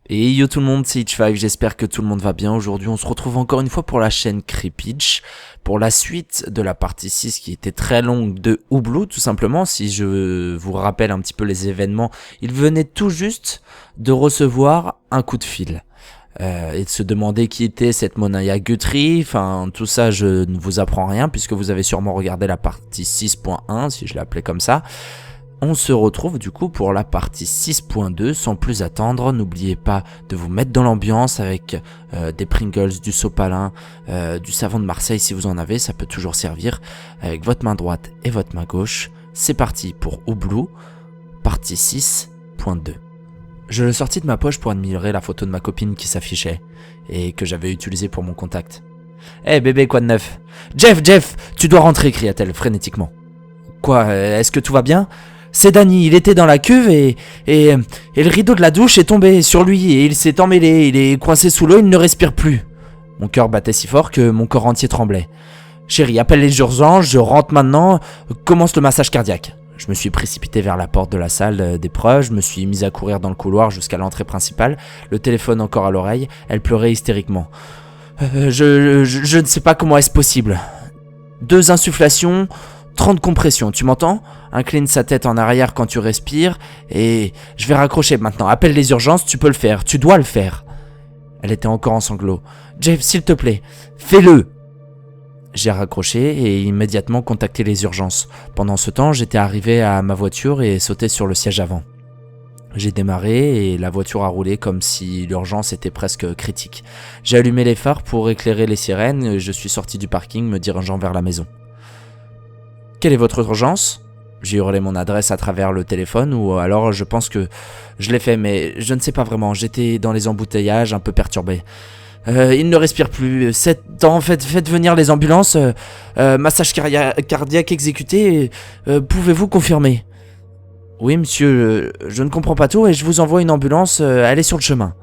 Et yo tout le monde, c'est Hitch5, j'espère que tout le monde va bien. Aujourd'hui on se retrouve encore une fois pour la chaîne Creepitch, pour la suite de la partie 6 qui était très longue de Hublot tout simplement. Si je vous rappelle un petit peu les événements, il venait tout juste de recevoir un coup de fil. Et de se demander qui était cette Monaya Guthrie, enfin tout ça je ne vous apprends rien puisque vous avez sûrement regardé la partie 6.1 si je l'appelais comme ça. On se retrouve du coup pour la partie 6.2, sans plus attendre, n'oubliez pas de vous mettre dans l'ambiance avec des Pringles, du sopalin, du savon de Marseille si vous en avez, ça peut toujours servir, avec votre main droite et votre main gauche. C'est parti pour Hublot, partie 6.2. Je le sortis de ma poche pour admirer la photo de ma copine qui s'affichait, et que j'avais utilisée pour mon contact. « Hey bébé, quoi de neuf ?»« Jeff, tu dois rentrer » cria-t-elle frénétiquement. « Quoi, est-ce que tout va bien ?» C'est Danny, il était dans la cuve et le rideau de la douche est tombé sur lui et il s'est emmêlé, il est coincé sous l'eau, il ne respire plus. Mon cœur battait si fort que mon corps entier tremblait. Chérie, appelle les urgences, je rentre maintenant, commence le massage cardiaque. Je me suis précipité vers la porte de la salle d'épreuve, je me suis mis à courir dans le couloir jusqu'à l'entrée principale, le téléphone encore à l'oreille, elle pleurait hystériquement. Je ne sais pas comment est-ce possible. 2 insufflations, 30 compressions, tu m'entends ? Incline sa tête en arrière quand tu respires et je vais raccrocher maintenant. Appelle les urgences, tu peux le faire, tu dois le faire. Elle était encore en sanglots. Jeff, s'il te plaît, fais-le. J'ai raccroché et immédiatement contacté les urgences. Pendant ce temps, j'étais arrivé à ma voiture et sauté sur le siège avant. J'ai démarré et la voiture a roulé comme si l'urgence était presque critique. J'ai allumé les phares pour éclairer les sirènes et je suis sorti du parking me dirigeant vers la maison. Quelle est votre urgence ? J'ai hurlé mon adresse à travers le téléphone ou alors je pense que je l'ai fait mais je ne sais pas vraiment, j'étais dans les embouteillages un peu perturbé. Il ne respire plus, faites venir les ambulances, massage cardiaque exécuté, pouvez-vous confirmer ? Oui monsieur, je ne comprends pas tout et je vous envoie une ambulance, elle est sur le chemin.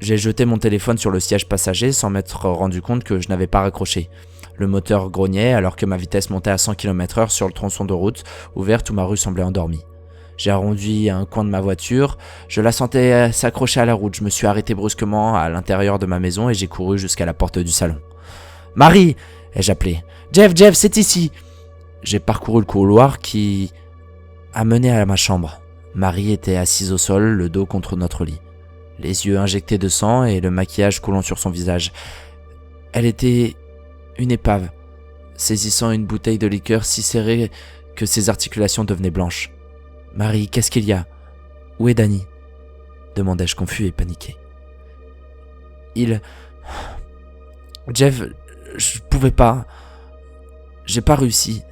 J'ai jeté mon téléphone sur le siège passager sans m'être rendu compte que je n'avais pas raccroché. Le moteur grognait alors que ma vitesse montait à 100 km/h sur le tronçon de route ouverte où ma rue semblait endormie. J'ai arrondi un coin de ma voiture, je la sentais s'accrocher à la route. Je me suis arrêté brusquement à l'intérieur de ma maison et j'ai couru jusqu'à la porte du salon. « Marie !» ai-je appelé. « Jeff, c'est ici !» J'ai parcouru le couloir qui a mené à ma chambre. Marie était assise au sol, le dos contre notre lit. Les yeux injectés de sang et le maquillage coulant sur son visage. Elle était une épave, saisissant une bouteille de liqueur si serrée que ses articulations devenaient blanches. « Marie, qu'est-ce qu'il y a ? Où est Danny ?» demandai-je confus et paniqué. Jeff, je pouvais pas. J'ai pas réussi.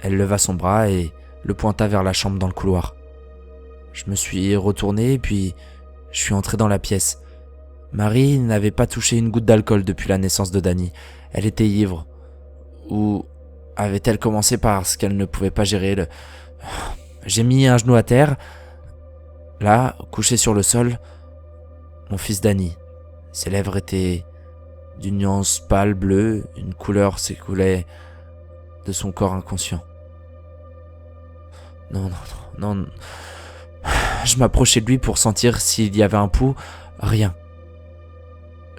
Elle leva son bras et le pointa vers la chambre dans le couloir. Je me suis retourné puis je suis entré dans la pièce. Marie n'avait pas touché une goutte d'alcool depuis la naissance de Danny. Elle était ivre. Ou avait-elle commencé parce qu'elle ne pouvait pas gérer le... J'ai mis un genou à terre. Là, couché sur le sol, mon fils Danny. Ses lèvres étaient d'une nuance pâle bleue, une couleur s'écoulait de son corps inconscient. Non. Je m'approchais de lui pour sentir s'il y avait un pouls. Rien.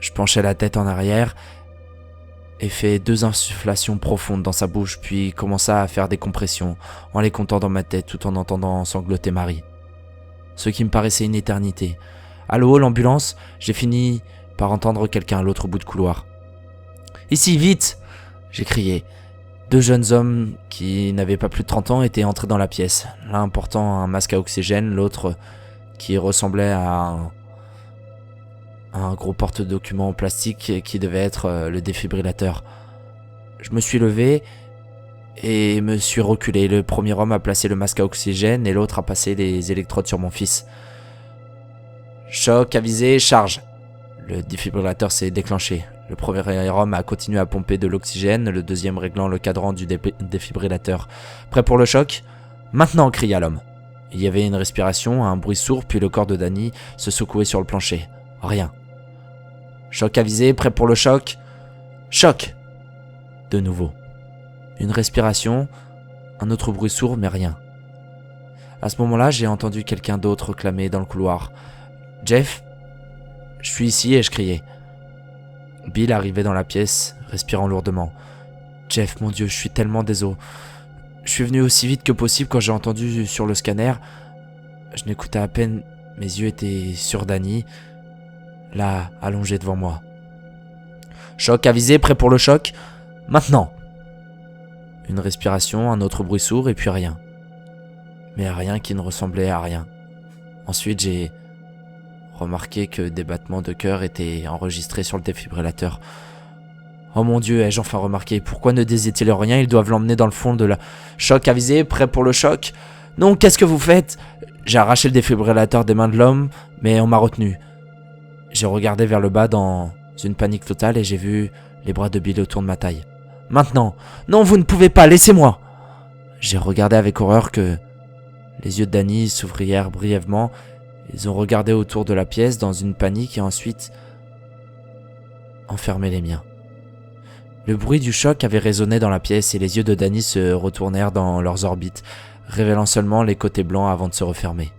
Je penchai la tête en arrière et fais 2 insufflations profondes dans sa bouche, puis commença à faire des compressions, en les comptant dans ma tête tout en entendant sangloter Marie. Ce qui me paraissait une éternité. Allô, l'ambulance ? J'ai fini par entendre quelqu'un à l'autre bout du couloir. Ici, vite ! J'ai crié. 2 jeunes hommes qui n'avaient pas plus de 30 ans étaient entrés dans la pièce, l'un portant un masque à oxygène, l'autre qui ressemblait à un gros porte-documents en plastique qui devait être le défibrillateur. Je me suis levé et me suis reculé. Le premier homme a placé le masque à oxygène et l'autre a passé les électrodes sur mon fils. Choc, avisé, charge. Le défibrillateur s'est déclenché. Le premier homme a continué à pomper de l'oxygène, le deuxième réglant le cadran du défibrillateur. Prêt pour le choc ? Maintenant, cria l'homme. Il y avait une respiration, un bruit sourd, puis le corps de Danny se secouait sur le plancher. Rien. Choc avisé, prêt pour le choc. Choc ! De nouveau. Une respiration, un autre bruit sourd, mais rien. À ce moment-là, j'ai entendu quelqu'un d'autre clamer dans le couloir. Jeff, je suis ici et je criais. Bill arrivait dans la pièce, respirant lourdement. Jeff, mon Dieu, je suis tellement désolé. Je suis venu aussi vite que possible quand j'ai entendu sur le scanner. Je n'écoutais à peine, mes yeux étaient sur Danny, là, allongé devant moi. Choc avisé, prêt pour le choc. Maintenant. Une respiration, un autre bruit sourd et puis rien. Mais rien qui ne ressemblait à rien. Ensuite, j'ai remarqué que des battements de cœur étaient enregistrés sur le défibrillateur. Oh mon Dieu, ai-je enfin remarqué. Pourquoi ne disait-il rien? Ils doivent l'emmener dans le fond de la... Choc avisé, prêt pour le choc. Non, qu'est-ce que vous faites? J'ai arraché le défibrillateur des mains de l'homme, mais on m'a retenu. J'ai regardé vers le bas dans une panique totale et j'ai vu les bras de Bill autour de ma taille. Maintenant. Non, vous ne pouvez pas, laissez-moi. J'ai regardé avec horreur que les yeux de Danny s'ouvrirent brièvement. Ils ont regardé autour de la pièce dans une panique et ensuite enfermé les miens. Le bruit du choc avait résonné dans la pièce et les yeux de Danny se retournèrent dans leurs orbites, révélant seulement les côtés blancs avant de se refermer.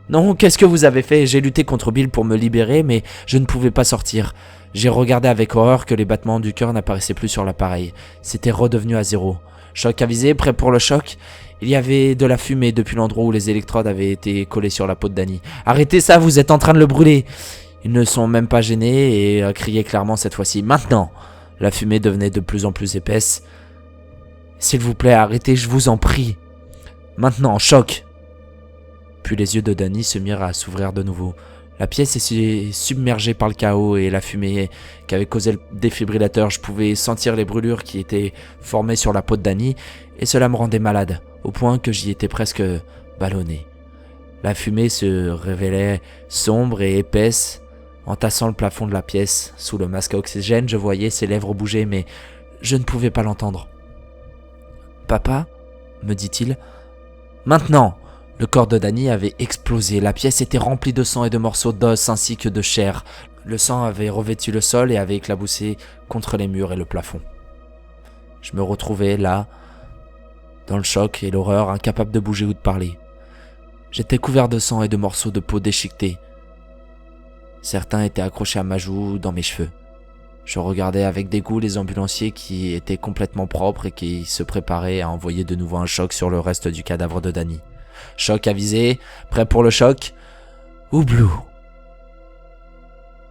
Non, qu'est-ce que vous avez fait? J'ai lutté contre Bill pour me libérer, mais je ne pouvais pas sortir. J'ai regardé avec horreur que les battements du cœur n'apparaissaient plus sur l'appareil. C'était redevenu à zéro. Choc avisé, prêt pour le choc. Il y avait de la fumée depuis l'endroit où les électrodes avaient été collées sur la peau de Danny. Arrêtez ça, vous êtes en train de le brûler. Ils ne sont même pas gênés et criaient clairement cette fois-ci. Maintenant. La fumée devenait de plus en plus épaisse. S'il vous plaît, arrêtez, je vous en prie. Maintenant, choc. Puis les yeux de Danny se mirent à s'ouvrir de nouveau. La pièce était submergée par le chaos et la fumée qu'avait causé le défibrillateur. Je pouvais sentir les brûlures qui étaient formées sur la peau de Danny et cela me rendait malade, au point que j'y étais presque ballonné. La fumée se révélait sombre et épaisse, entassant le plafond de la pièce. Sous le masque à oxygène, je voyais ses lèvres bouger, mais je ne pouvais pas l'entendre. « Papa ?» me dit-il. « Maintenant !» Le corps de Danny avait explosé. La pièce était remplie de sang et de morceaux d'os ainsi que de chair. Le sang avait revêtu le sol et avait éclaboussé contre les murs et le plafond. Je me retrouvais là, dans le choc et l'horreur, incapable de bouger ou de parler. J'étais couvert de sang et de morceaux de peau déchiquetés. Certains étaient accrochés à ma joue ou dans mes cheveux. Je regardais avec dégoût les ambulanciers qui étaient complètement propres et qui se préparaient à envoyer de nouveau un choc sur le reste du cadavre de Danny. Choc avisé, prêt pour le choc. Oublou.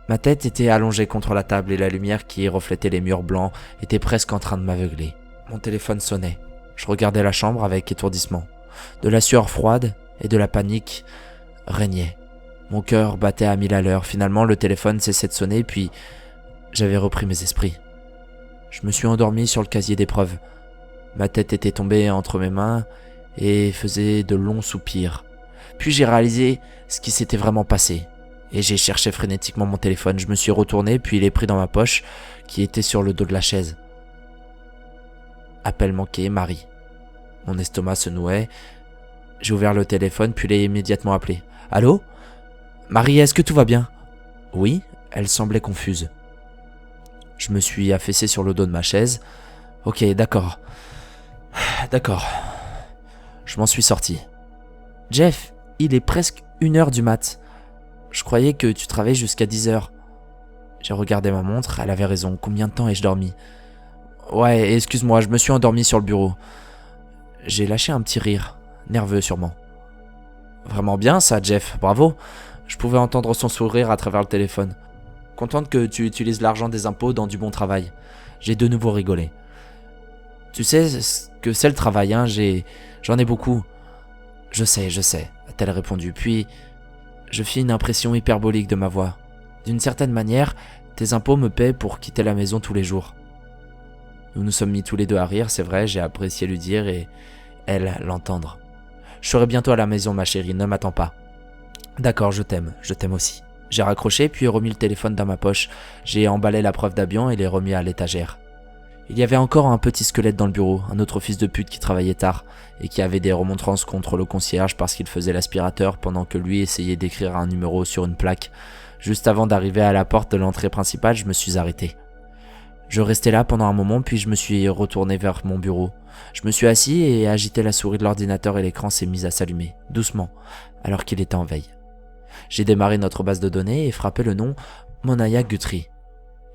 Ma tête était allongée contre la table et la lumière qui reflétait les murs blancs était presque en train de m'aveugler. Mon téléphone sonnait. Je regardais la chambre avec étourdissement. De la sueur froide et de la panique régnaient. Mon cœur battait à 1000 à l'heure. Finalement, le téléphone cessait de sonner, puis j'avais repris mes esprits. Je me suis endormi sur le casier d'épreuves. Ma tête était tombée entre mes mains et faisait de longs soupirs. Puis j'ai réalisé ce qui s'était vraiment passé. Et j'ai cherché frénétiquement mon téléphone. Je me suis retourné, puis il est pris dans ma poche, qui était sur le dos de la chaise. Appel manqué, Marie. Mon estomac se nouait. J'ai ouvert le téléphone, puis l'ai immédiatement appelé. « Allô ? Marie, est-ce que tout va bien ?» « Oui ?» Elle semblait confuse. Je me suis affaissé sur le dos de ma chaise. « Ok, d'accord. D'accord. » Je m'en suis sorti. « Jeff, il est presque 1h du mat. Je croyais que tu travaillais jusqu'à 10h. » J'ai regardé ma montre, elle avait raison. Combien de temps ai-je dormi ? Ouais, excuse-moi, je me suis endormi sur le bureau. J'ai lâché un petit rire, nerveux sûrement. Vraiment bien ça, Jeff, bravo. Je pouvais entendre son sourire à travers le téléphone. Contente que tu utilises l'argent des impôts dans du bon travail. J'ai de nouveau rigolé. Tu sais ce que c'est le travail, hein, j'en ai beaucoup. Je sais, a-t-elle répondu. Puis, je fis une impression hyperbolique de ma voix. D'une certaine manière, tes impôts me paient pour quitter la maison tous les jours. Nous nous sommes mis tous les deux à rire, c'est vrai, j'ai apprécié lui dire et elle l'entendre. Je serai bientôt à la maison, ma chérie, ne m'attends pas. D'accord, je t'aime aussi. J'ai raccroché puis remis le téléphone dans ma poche. J'ai emballé la preuve d'avion et l'ai remis à l'étagère. Il y avait encore un petit squelette dans le bureau, un autre fils de pute qui travaillait tard et qui avait des remontrances contre le concierge parce qu'il faisait l'aspirateur pendant que lui essayait d'écrire un numéro sur une plaque. Juste avant d'arriver à la porte de l'entrée principale, je me suis arrêté. Je restais là pendant un moment puis je me suis retourné vers mon bureau. Je me suis assis et agité la souris de l'ordinateur et l'écran s'est mis à s'allumer, doucement, alors qu'il était en veille. J'ai démarré notre base de données et frappé le nom Monaya Guthrie.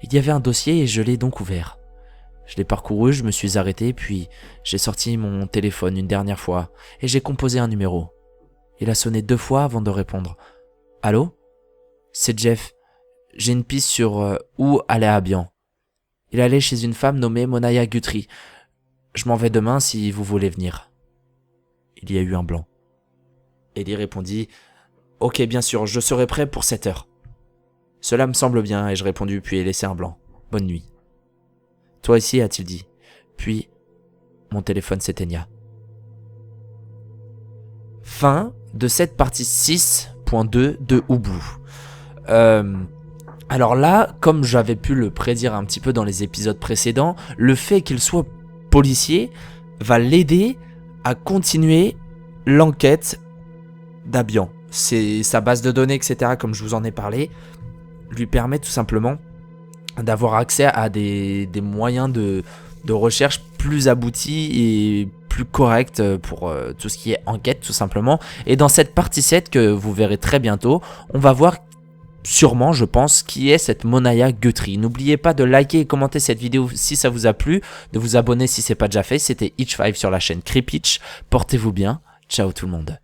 Il y avait un dossier et je l'ai donc ouvert. Je l'ai parcouru, je me suis arrêté, puis j'ai sorti mon téléphone une dernière fois et j'ai composé un numéro. Il a sonné 2 fois avant de répondre. « Allô ? C'est Jeff. J'ai une piste sur où aller à Bian. Il allait chez une femme nommée Monaya Guthrie. Je m'en vais demain si vous voulez venir. » Il y a eu un blanc. Ellie répondit « Ok, bien sûr, je serai prêt pour 7 heures. » Cela me semble bien, ai-je répondu, puis ai laissé un blanc. Bonne nuit. Toi aussi, a-t-il dit. Puis, mon téléphone s'éteigna. Fin de cette partie 6.2 de Hublot. Alors là, comme j'avais pu le prédire un petit peu dans les épisodes précédents, le fait qu'il soit policier va l'aider à continuer l'enquête d'Abian. C'est sa base de données, etc., comme je vous en ai parlé, lui permet tout simplement d'avoir accès à des moyens de recherche plus aboutis et plus corrects pour tout ce qui est enquête, tout simplement. Et dans cette partie 7 que vous verrez très bientôt, on va voir sûrement, je pense, qui est cette Monaya Guthrie. N'oubliez pas de liker et commenter cette vidéo si ça vous a plu, de vous abonner si ce n'est pas déjà fait. C'était Hitch5 sur la chaîne Creepitch. Portez-vous bien. Ciao tout le monde.